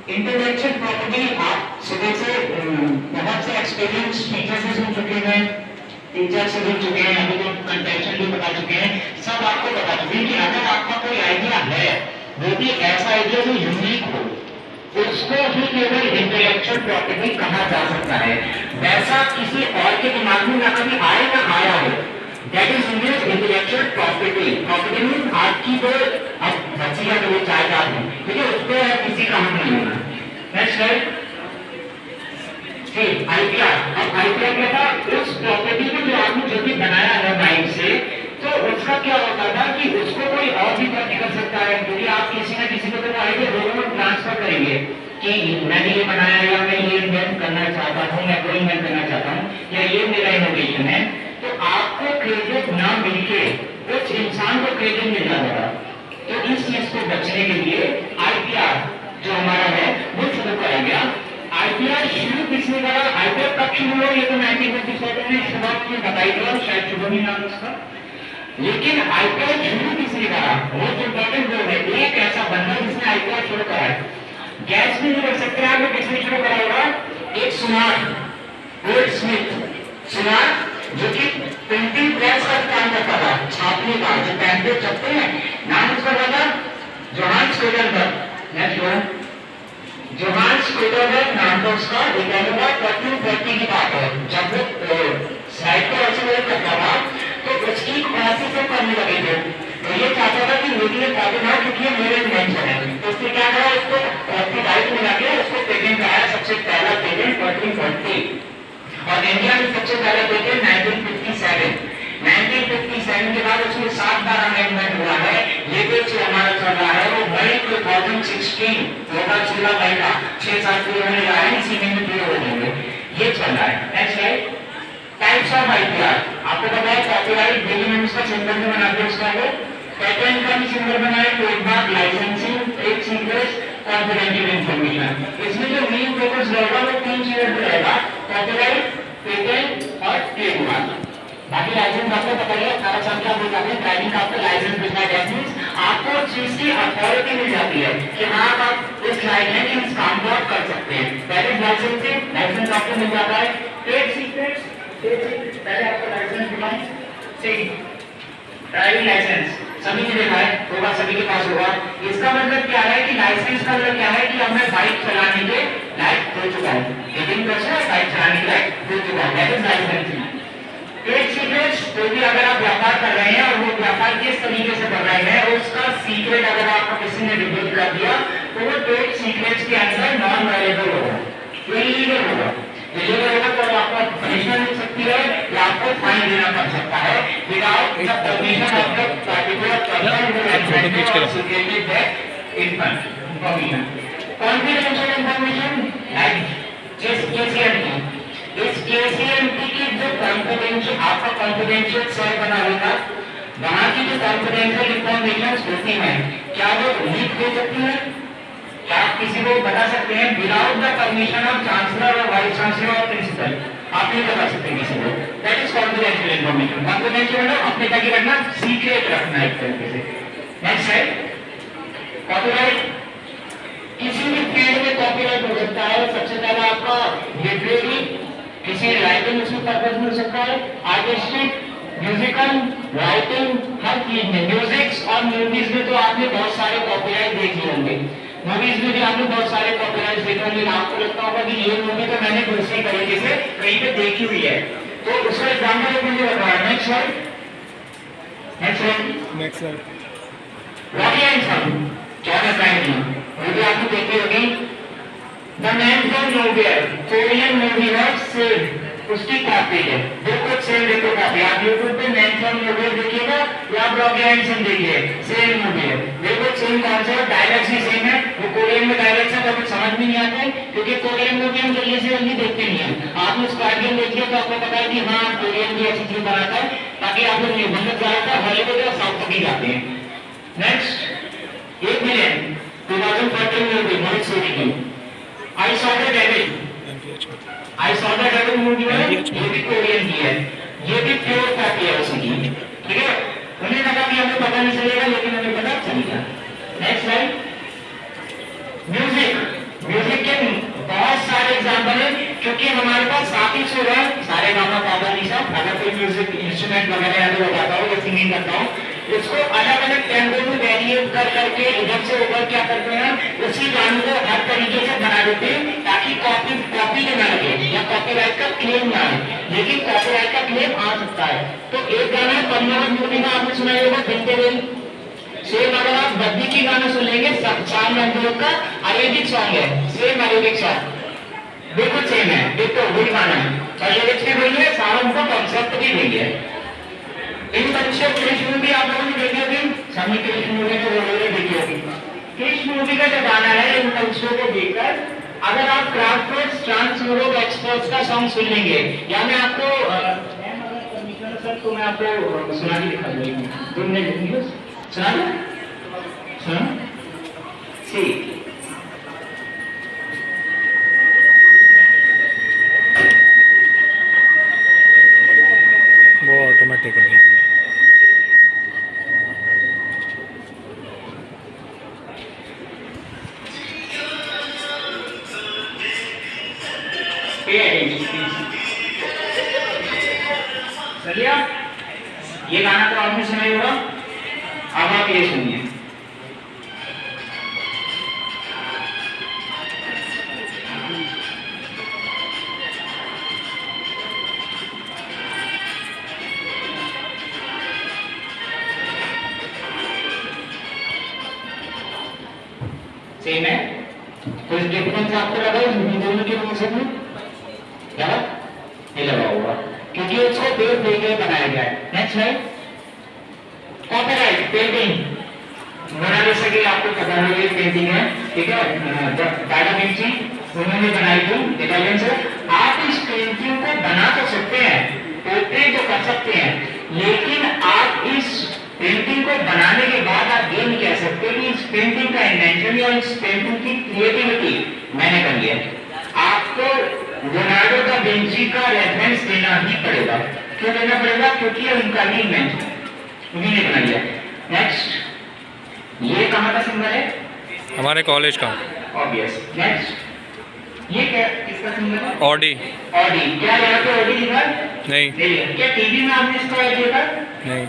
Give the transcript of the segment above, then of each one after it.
Intellectual property आप सुबह से बहुत से एक्सपीरियंस टीचर से सुन चुके हैं, टीचर से सुन चुके हैं, अभी तो कंटेक्चुअल भी बता चुके हैं, सब आपको बता चुके हैं कि अगर आपका कोई आइडिया है, वो भी ऐसा आइडिया जो यूनिक हो, उसको ही केवल इंटेलेक्चुअल प्रॉपर्टी कहा जा सकता है। वैसा किसी और के दिमाग में ना कभी आए ना आया हो, that is intellectual property. Property mean आपकी जो अब बच्चियां जो जायदाद है, ठीक है, उसको किसी का हक नहीं होना। Next slide. ठीक, आईपीआर। अब आईपीआर क्या था? उस प्रॉपर्टी को जो आपने जो भी बनाया है माइंड से, तो उसका क्या होता था कि उसको कोई और भी कॉपी कर सकता है, क्योंकि आप किसी न किसी को तो आइडिया दोनों में ट्रांसफर करेंगे कि मैंने ये बनाया या मैं ये इन्वेंट करना चाहता हूँ, मैं कोई इन्वेंट करना चाहता हूँ, या ये मेरा इनोवेशन है, तो आपको क्रेडिट ना मिलके उस इंसान को क्रेडिट मिल जाएगा। तो इस चीज को बचने के लिए आईपीआर जो हमारा है वो शुरू कराया गया। आईपीआर शुरू किसने करा? आईपीआर कब शुरू हुआ? ये तो 1957 में शुरुआत में बताई गया, शायद शुभमी नाम उसका। लेकिन आईपीआर शुरू किसने करा? बहुत इंपॉर्टेंट लोग है, एक ऐसा बंदा जिसने आईपीआर शुरू करा है। गैस भी नहीं कर सकते हैं आप, किसने शुरू करा होगा? एक सुनार, गोल्डस्मिथ सुनार, जो कि प्रिंटिंग प्रेस का काम करता था, छापने का, जो पैम्पलेट छपते हैं, नाम उसका क्या था? Johannes Gutenberg. Next one, Johannes Gutenberg नाम था उसका। गुटेनबर्ग 1430 की बात है, जब वो साइट को ऐसे करता था तो उसकी क्लासेस से करने लगे थे, तो ये चाहता था कि मुझे कॉपी ना, क्योंकि मेरे इन्वेंशन है, तो उसने क्या करा? उसको कॉपीराइट में लगे, उसको पेटेंट कराया, सबसे पहला पेटेंट 1440, और इंडिया में सबसे पहले पेटेंट 1957। 1957 के बाद उसमें 7 बार अमेंडमेंट हुआ है। ये जो हमारा चल रहा है वो मई 2016 2016 मई का 6-7 पूरे होने जा रहे हैं, इसी महीने पूरे हो जाएंगे, ये चल रहा है। Next slide. Types of IPR. आपको पता है कॉपीराइट डॉक्यूमेंट्स का सिंबल जो बनाते हैं उसका वो पेटेंट का भी सिंबल बनाया, trademark, licensing, trade secrets, confidential information. इसमें जो मेन फोकस रहेगा वो 3 चीजों पर रहेगा, कॉपीराइट, पेटेंट और ट्रेडमार्क। बाकी लाइसेंस आपको पता है, 18 साल के आप हो जाते हैं, ड्राइविंग का आपको लाइसेंस मिलता है, दैट मींस आपको उस चीज की अथॉरिटी मिल जाती है कि हाँ आप इस लायक हैं कि इस काम को आप कर सकते हैं। दैट इज लाइसेंसिंग, लाइसेंस आपको मिल जाता है। ट्रेड सीक्रेट्स, पहले आपको लाइसेंस दिखाएं, सही, ड्राइविंग लाइसेंस सभी ने देखा है, होगा, सभी के पास होगा। इसका मतलब क्या है कि लाइसेंस का मतलब क्या है कि अब मैं बाइक चलाने के लायक हो चुका हूँ, 18+ बाइक चलाने के लायक हो चुका हूँ, that is licensing. Trade secrets, तो भी अगर आप व्यापार कर रहे हैं और वो व्यापार किस तरीके से कर रहे हैं, उसका सीक्रेट अगर आपको किसी ने रिवील कर दिया तो वो ट्रेड सीक्रेट्स के अंदर नॉन वेरिएबल होगा, वो इलीगल होगा। इलीगल होगा तो आपको पनिशमेंट मिल सकती है या आपको फाइन देना पड़ सकता है without the permission of the particular person who has secreted that information. Confidential information like just KCMT, इस केसीएमटी की जो कॉन्फिडेंशियल आपका कॉन्फिडेंशियल सेल बना होगा, वहां की जो कॉन्फिडेंशियल इंफॉर्मेशन होती है, क्या वो लीक हो सकती है? क्या आप किसी को बता सकते हैं without the permission of chancellor और वाइस चांसलर और प्रिंसिपल? आप नहीं बता सकते किसी को, that is confidential information. Confidential मतलब अपने तक ही रखना, सीक्रेट रखना एक तरीके से। नेक्स्ट है कॉपीराइट। किसी भी फील्ड में कॉपीराइट हो सकता है। सबसे पहले आपका लिटरेरी, किसी राइटिंग उसमें पर्पस में हो सकता है, आर्टिस्टिक, म्यूजिकल, राइटिंग, हर चीज में। म्यूजिक और मूवीज में तो आपने बहुत सारे कॉपीराइट देखे होंगे, मूवीज में भी आपने बहुत सारे कॉपीराइट देखे होंगे। आपको लगता होगा कि ये मूवी तो मैंने दूसरी तरीके से कहीं पे देखी हुई है, तो उसका एग्जाम्पल मुझे बताया। Next slide, next slide, next slide. Rocky and क्या बताएंगे मूवी आपने देखी होगी, the man from nowhere, Korean movie है, सेव, उसकी कॉपी है, बिल्कुल सेम देखो कॉपी। आप यूट्यूब पे मैन फ्रॉम नोवेयर देखिएगा या आप रॉकी एंड देखिए, सेम मूवी है, बिल्कुल सेम कॉन्सेप्ट, डायलॉग्स भी सेम है। वो कोरियन में डायलॉग्स है तो कुछ समझ में नहीं आते, क्योंकि कोरियन मूवी हम जल्दी से जल्दी देखते नहीं है। आपने स्क्वाड गेम देखिए तो आपको पता है कि हाँ कोरियन भी ऐसी चीज बनाता है, ताकि आप लोग निर्बंधित ज्यादातर हॉलीवुड और साउथ तक ही जाते हैं। नेक्स्ट 8 मिलियन 2014 मूवी मोहित सोनी की I saw the devil, I saw the devil movie है, ये भी कोरियन की है, ये भी प्योर कॉपी है उसी की, ठीक है। उन्हें लगा कि हमें पता नहीं चलेगा, लेकिन हमें पता चल गया। Next slide. म्यूजिक, बने, क्योंकि हमारे पास 7 ही सुर है, सारे गामा पापा निशा। अगर कोई म्यूजिक इंस्ट्रूमेंट वगैरह या तो बजाता हो या सिंगिंग करता हो, उसको अलग अलग टेम्पो में वेरिएट कर करके इधर से ऊपर क्या करते हैं, उसी गाने को हर तरीके से बना देते हैं ताकि कॉपी ना लगे या कॉपीराइट का क्लेम ना आए। लेकिन कॉपीराइट का क्लेम आ सकता है। तो एक गाना है पद्मावत मूवी का, आपने सुना होगा बिनते रेल। सेम अगर आप बद्दी की गाना सुन लेंगे, शान मंजूर का अरेबिक सॉन्ग है, सेम अरेबिक सॉन्ग बिल्कुल सेम है, देखो वही गाना है और लिरिक्स भी वही है, सारा उनका कॉन्सेप्ट भी वही है। इन बच्चों कृष्ण मूवी आप लोगों ने देखी होगी, सभी कृष्ण मूवी तो लोगों देखी होगी। कृष्ण मूवी का जो गाना है, इन बच्चों को देखकर अगर आप क्राफ्टवर्ड्स ट्रांस यूरोप एक्सपर्ट्स का सॉन्ग सुन लेंगे, या मैं आपको सर तो मैं आपको सुना के दिखा दूंगा, तुमने सुना दो, सुना ठीक। वो ऑटोमेटिकली चलिए, ये गाना तो आपने सुना ही होगा, अब आप ये सुनिए। सेम है, कुछ डिफरेंस आपको लगा इन दोनों के म्यूजिक में? क्या नहीं लगा होगा, क्योंकि उसको बेस देके बनाया गया है। नेक्स्ट है कॉपीराइट पेंटिंग। मोनालिसा की आपको पता है ये पेंटिंग है, ठीक है, डायना विंची उन्होंने बनाई थी इटालियन से। आप इस पेंटिंग को बना तो सकते हैं, पोर्ट्रेट तो कर सकते हैं, लेकिन आप इस पेंटिंग को बनाने के बाद आप ये नहीं कह सकते कि इस पेंटिंग का इन्वेंशन या इस पेंटिंग की क्रिएटिविटी मैंने कर लिया। आपको लियोनार्डो दा विंची का रेफरेंस देना ही पड़ेगा। क्यों देना पड़ेगा? क्योंकि उनका ही इन्वेंशन उन्हीं ने बना लिया। नेक्स्ट, ये कहाँ का सिंबल है? हमारे कॉलेज का। ऑब्वियस। नेक्स्ट, ये क्या किसका सिंबल है? ऑडी। ऑडी। क्या यहाँ पे ऑडी लिखा? नहीं। क्या टीवी में आपने इसका ऐड देखा? नहीं।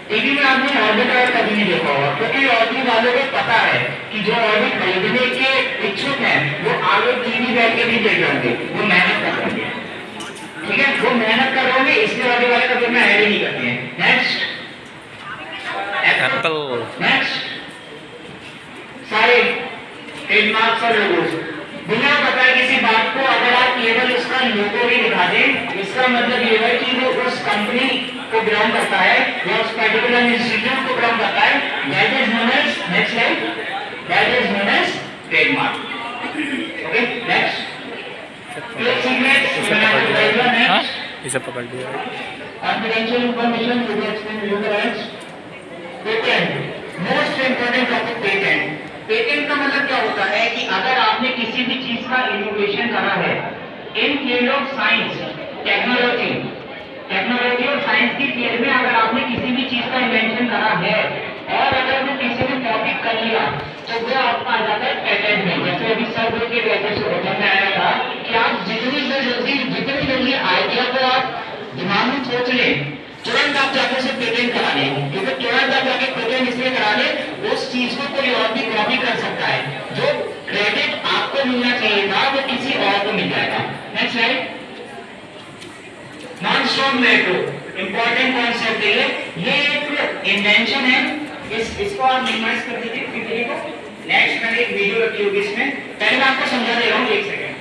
टीवी में आपने ऑर्बिटर कभी नहीं देखा होगा, क्योंकि ऑर्बिट वालों को पता है कि जो ऑर्बिट खरीदने के इच्छुक हैं वो आगे टीवी बैठ के भी देख रहे वो मेहनत कर रहे हैं, ठीक है, वो मेहनत कर रहे होंगे, इसलिए ऑर्बिट वाले कभी अपना ऐड ही नहीं करते हैं। Next, Apple. नेक्स्ट, सारे ट्रेडमार्क्स और लोगोस बिना बताए किसी बात को अगर आप केवल इसका लोगो ही दिखा दें, इसका मतलब ये है कि वो उस कंपनी को बिलोंग करता है या उस पर्टिकुलर इंस्टीट्यूट को बिलोंग करता है। That is known as, next slide, that is known as trademark. Okay, next, trade secrets मैंने आपको बताया था। नेक्स्ट, इसे पकड़ लिया। Confidential information to the extent user rights. Patent, most important topic patent. Patent का मतलब क्या होता है कि अगर आपने किसी भी चीज का इनोवेशन करा है इन फील्ड ऑफ साइंस, टेक्नोलॉजी और साइंस की फील्ड में, अगर आपने किसी भी चीज का इन्वेंशन करा है और अगर वो किसी ने कॉपी कर लिया तो वो आपका आ जाता है पेटेंट में। जैसे अभी सब के समझ में आया था कि आप जितनी जल्दी आइडिया को आप दिमाग में सोच लें, तुरंत आप जाके उसे पेटेंट करा लें, क्योंकि तुरंत आप जाके पेटेंट इसलिए करा लें उस चीज को कोई और भी कॉपी कर सकता है, जो क्रेडिट आपको मिलना चाहिए था वो किसी और को मिल जाएगा। Next slide, non stop metro, important concept है ये एक इन्वेंशन है। इसको आप मिनिमाइज कर दीजिए वीडियो को। नेक्स्ट मैंने एक वीडियो रखी होगी इसमें, पहले मैं आपको समझा दे रहा हूँ, एक सेकंड।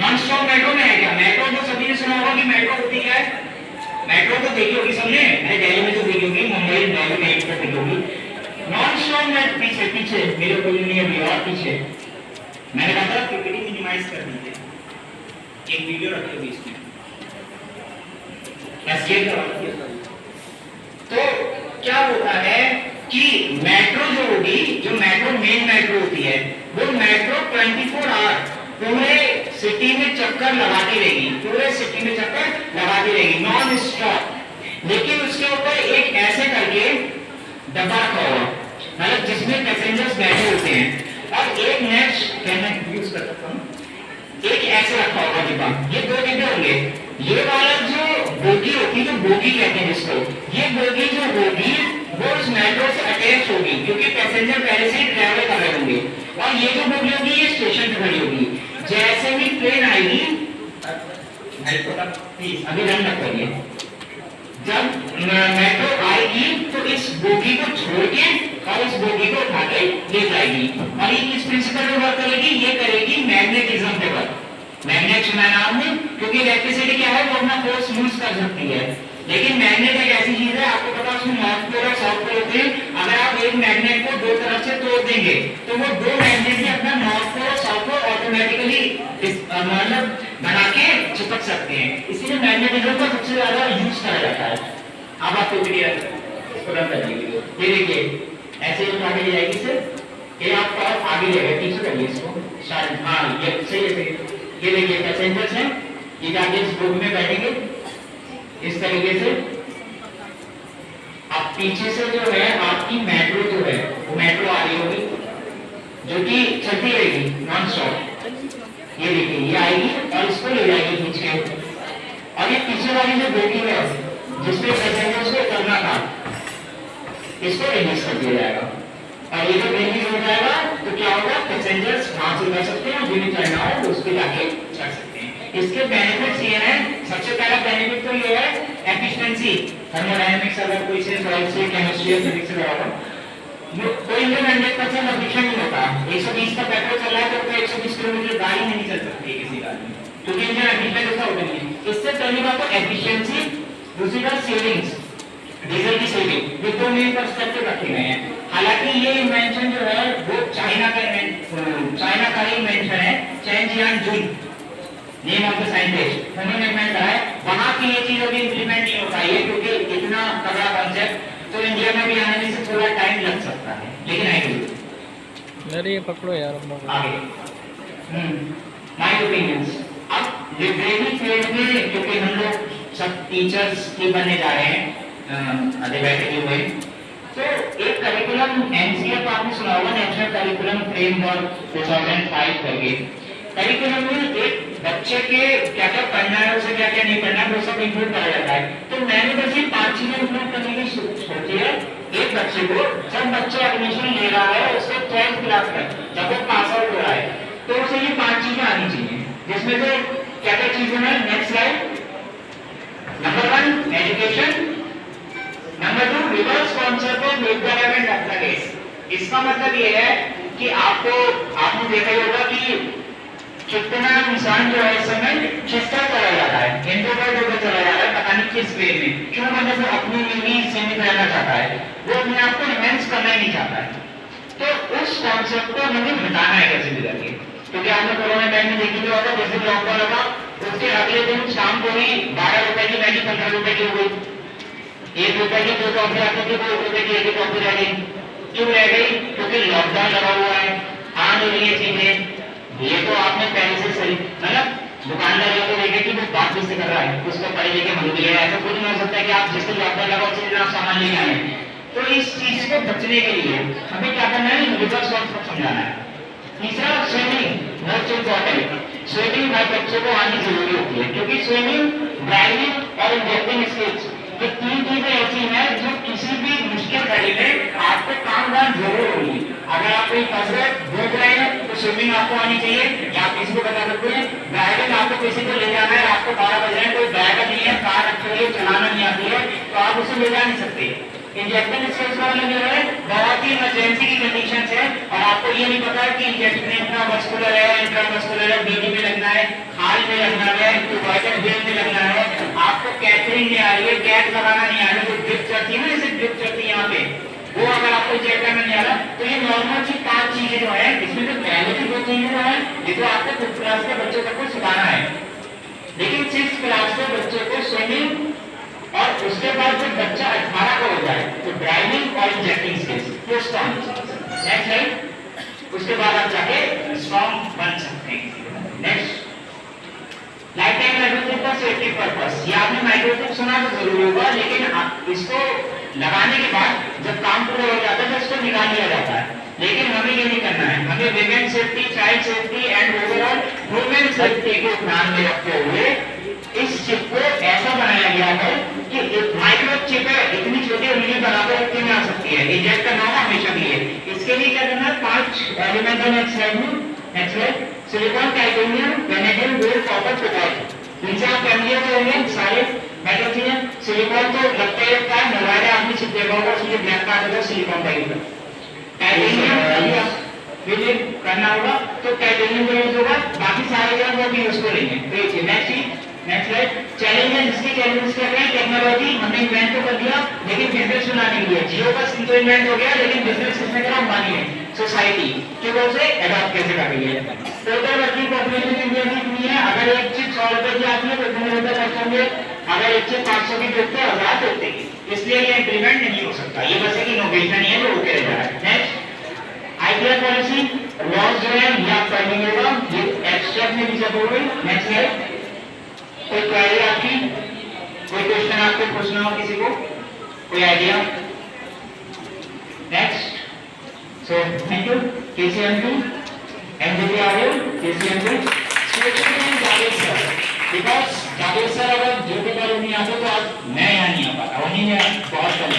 नॉन स्टॉप मेट्रो में है क्या? मेट्रो तो सभी ने सुना होगा कि मेट्रो होती क्या है, मेट्रो तो देखी होगी सबने, मैंने दिल्ली में तो देखी होगी, मुंबई दिल्ली में एक देखी होगी। नॉन स्टॉप मेट्रो पीछे पीछे मेरे को नहीं अभी और पीछे मैंने कहा था पीपीटी मिनिमाइज कर दीजिए, एक वीडियो रखी होगी इसमें। तो क्या होता है कि मेट्रो जो होगी, जो मेट्रो मेन मेट्रो होती है, वो मेट्रो 24 आवर पूरे सिटी में चक्कर लगाती रहेगी, पूरे सिटी में चक्कर लगाती रहेगी नॉन स्टॉप। लेकिन उसके ऊपर एक ऐसे करके डब्बा रखा होगा, मतलब जिसमें पैसेंजर्स बैठे होते हैं, और एक नेक्स्ट कैमरा यूज कर सकता हूं, एक ऐसे रखा होगा डिब्बा, ये 2 डिब्बे होंगे। ये वाला जो बोगी होती है, जो बोगी कहते हैं जिसको, ये बोगी जो होगी वो उस मेट्रो से अटैच होगी, क्योंकि पैसेंजर पहले से ही ट्रैवल कर रहे होंगे। और ये जो बोगी होगी ये स्टेशन पे खड़ी होगी। जैसे ही ट्रेन आएगी, प्लीज अभी रन मत करिए, जब मेट्रो आएगी तो इस बोगी को छोड़ के और इस बोगी को उठा के ले जाएगी। और ये किस प्रिंसिपल पे वर्क करेगी? ये करेगी मैग्नेटिज्म पे वर्क। मैग्नेट सुना नाम में, क्योंकि इलेक्ट्रिसिटी क्या है, वो अपना फोर्स यूज कर सकती है। लेकिन मैग्नेट एक ऐसी चीज है, आपको पता है उसमें नॉर्थ पोल और साउथ पोल होते हैं। अगर आप एक मैग्नेट को 2 तरफ से तोड़ देंगे तो वो 2 मैग्नेट ही अपना नॉर्थ पोल और साउथ पोल ऑटोमेटिकली मतलब बना के चिपक सकते हैं। इसीलिए मैग्नेटिज्म का सबसे ज्यादा यूज करा जाता है। अब आपको क्लियर कर दीजिए, ये देखिए ऐसे ही आगे ले जाएगी सर, ये आपको आगे ले गए, पीछे करिए इसको शायद, हाँ ये सही है। ये देखिए पैसेंजर्स हैं, ये जाके इस बोगी में बैठेंगे इस तरीके से। अब पीछे से जो है आपकी मेट्रो जो है वो मेट्रो आ रही होगी, जो कि चलती रहेगी नॉन स्टॉप। ये देखिए ये आएगी और इसको ले जाएगी खींच के। और ये पीछे वाली जो बोगी है जिसमें पैसेंजर्स को करना था, इसको रिलीज कर दिया जाएगा। और ये जब रिलीज हो जाएगा तो क्या होगा, पैसेंजर्स वहां से कर सकते हैं, जिन्हें चढ़ना हो तो उसके जाके चढ़ सकते हैं। इसके बेनिफिट्स ये हैं, सबसे पहला बेनिफिट तो ये है एफिशिएंसी। थर्मोडायनामिक्स अगर कोई से सॉइल से केमिस्ट्री या फिजिक्स से पढ़ा हो, कोई इंजन 100% एफिशिएंट नहीं होता। 120 का पेट्रोल चल रहा है तो 120 किलोमीटर गाड़ी नहीं चल सकती है किसी गाड़ी में, क्योंकि इंजन एफिशिएंट ऐसा होता नहीं है। इससे पहली बात तो एफिशिएंसी, दूसरी बात सेविंग्स, डीजल की सेविंग, ये 2 मेन पर्सपेक्टिव रखे गए हैं। हालांकि ये इन्वेंशन जो है वो चाइना का ही इन्वेंशन है, chain Jiang Jun name of the scientist, उन्होंने इन्वेंट करा है। वहां की ये चीज अभी इंप्लीमेंट नहीं हो पाई है, क्योंकि इतना तगड़ा कॉन्सेप्ट तो इंडिया में भी आने से थोड़ा टाइम लग सकता है, लेकिन आएगी। मेरे ये पकड़ो यार अपना आगे माय ओपिनियंस। अब लिटरेरी फील्ड में क्योंकि हम लोग सब टीचर्स ही बनने जा रहे हैं, आधे बैठे हुए, तो एक करिकुलम एनसीएफ आपने सुना होगा, नेशनल करिकुलम फ्रेमवर्क 2005 करके। करिकुलम में एक बच्चे के क्या क्या पढ़ना है, उसे क्या क्या नहीं पढ़ना है, वो सब इंक्लूड करा जाता है। तो मैंने बस ये 5 चीजें इंक्लूड करने की सोची है। एक बच्चे को, जब बच्चा एडमिशन ले रहा है उसके 12th क्लास तक, जब वो पास आउट हो रहा है, तो उसे ये 5 चीजें आनी चाहिए, जिसमें से क्या क्या चीजें हैं, next slide. Number 1 education, number 2 reverse concept of requirement of the case. इसका मतलब ये है कि आपने देखा होगा कि कितना इंसान जो है इस समय खिसका चला जा रहा है, इंट्रोवर्ट होकर चला जा रहा है, पता नहीं किस वे में, क्यों, मतलब वो अपनी में सीमित रहना चाहता है, वो अपने आप को एनहांस करना ही नहीं चाहता है। तो उस कॉन्सेप्ट को हमें हटाना है कैसे भी करके, क्योंकि आपने कोरोना टाइम में देखी होगा, जैसे लॉकडाउन लगा उसके अगले दिन शाम को ही 12 रुपए की मैगी 15 रुपए की हो गई, 1 रुपए की 2 टॉफी आती थी, 2 रुपए की 1 टॉफी रह गई। क्यों रह गई? क्योंकि लॉकडाउन लगा हुआ है, आ नहीं रही है चीजें। ये तो आपने पहले से सही, मतलब दुकानदार को देखे कि वो बात किससे कर रहा है, उसको पढ़े लिखे मन भी है, ऐसा कुछ नहीं हो सकता कि आप जिसको लॉकडाउन लगा उसी दिन आप सामान लेके आए। तो इस चीज को बचने के लिए हमें क्या करना है, रिवर्स कॉन्सेप्ट समझाना है। तीसरा स्विमिंग, मोस्ट इम्पोर्टेंट, स्विमिंग हर बच्चे को आनी जरूरी होती है, क्योंकि स्विमिंग, ड्राइविंग और इंजेक्टिंग स्किल्स, ये 3 चीजें ऐसी हैं जो किसी भी मुश्किल घड़ी में आपको कामगार जरूर होगी। अगर आप कोई कसरत भूख रहे हैं तो स्विमिंग आपको आनी चाहिए, या आप किसी को बता सकते हैं। ड्राइविंग, आपको किसी को ले जाना है, आपको 12 बज रहे हैं, कोई ड्राइवर नहीं है, कार अच्छी चलाना नहीं आती है, तो आप उसे ले जा नहीं सकते। इंजेक्टिंग स्किल्स का मतलब ये है बहुत ही इमरजेंसी की कंडीशन है और आपको ये नहीं पता है कि इंजेक्शन इंट्रामस्कुलर है, इंट्रामस्कुलर है, बीडी में लगना है, खाल में लगना है, वाइटल वेन में लगना है, आपको कैथरिंग नहीं आ रही है, गैस लगाना नहीं आ रहा है, जो ड्रिप चलती है ना, जैसे ड्रिप चलती है यहाँ पे, वो अगर आपको इंजेक्ट करना नहीं आ रहा, तो ये नॉर्मल सी 5 चीजें जो है, इसमें जो पहले की 2 चीजें जो है, ये तो आपको 5th क्लास के बच्चों तक को सिखाना है, लेकिन 6th क्लास के बच्चों को स्विमिंग, और उसके बाद जब बच्चा 18 का हो जाए तो ड्राइविंग और इंजेक्टिंग स्किल्स, नेक्स्ट लाइन, उसके बाद आप जाके स्ट्रॉन्ग बन सकते हैं। नेक्स्ट, लाइफ टाइम माइक्रोचिप का सेफ्टी पर्पस, ये आपने माइक्रोचिप सुना तो जरूर होगा, लेकिन इसको लगाने के बाद जब काम पूरा हो जाता है तो इसको निकाल लिया जाता है। लेकिन हमें ये नहीं करना है, हमें women safety, child safety and overall women safety को ध्यान में रखते हुए इस चिप को ऐसा बनाया गया है कि एक माइक्रो चिप है, इतनी छोटी उंगली बराबर रखने में आ सकती है, इजेक्ट करना होगा हमेशा के लिए। इसके लिए क्या करना है, 5 एलिमेंट है नेक्स्ट स्लाइड में, next slide, silicon, titanium, vanadium, gold, copper, cobalt, इनसे आप फैमिलियर तो होंगे सारे मेटल चीजें। सिलिकॉन तो लगता ही लगता है, मोबाइल आदमी चिप देखा होगा, उसमें ब्लैक का आता है सिलिकॉन का यूज। टाइटेनियम अभी आप विजिट करना होगा तो टाइटेनियम का यूज होगा, बाकी सारे जो वो भी यूज करेंगे। तो ये नेक्स्ट स्लाइड, चैलेंजेस, इसके चैलेंजेस क्या है, टेक्नोलॉजी हमने इन्वेंट तो कर दिया लेकिन बिजनेस चलाने के लिए जियो का सिम तो इन्वेंट हो गया, लेकिन बिजनेस किसने करा, अंबानी ने, सोसाइटी के बोल से अडॉप्ट कैसे कर रही है। टोटल वर्किंग पॉपुलेशन इंडिया की कितनी है, अगर एक चिप 100 रुपए की आती है तो कितने रुपए खर्च होंगे, अगर एक चिप 500 की खरीदते हैं 1000 खरीदते हैं, इसलिए ये इंप्लीमेंट नहीं हो सकता, ये बस एक इनोवेशन ही है जो होते रह रहा है। नेक्स्ट आईपीआर पॉलिसी, लॉज जो है ये आप पढ़ेंगे होगा, ये एब्स्ट्रैक्ट में भी सब हो गई। नेक्स्ट स्लाइड, कोई क्वेरी आपकी, कोई क्वेश्चन आपको पूछना हो किसी को, कोई idea? Next, so thank you. KCMP MDP आ गए, KCMP Javed sir, because Javed sir अगर जो भी बार नहीं आते तो आज मैं यहाँ नहीं आ पाता, उन्हीं ने बहुत कम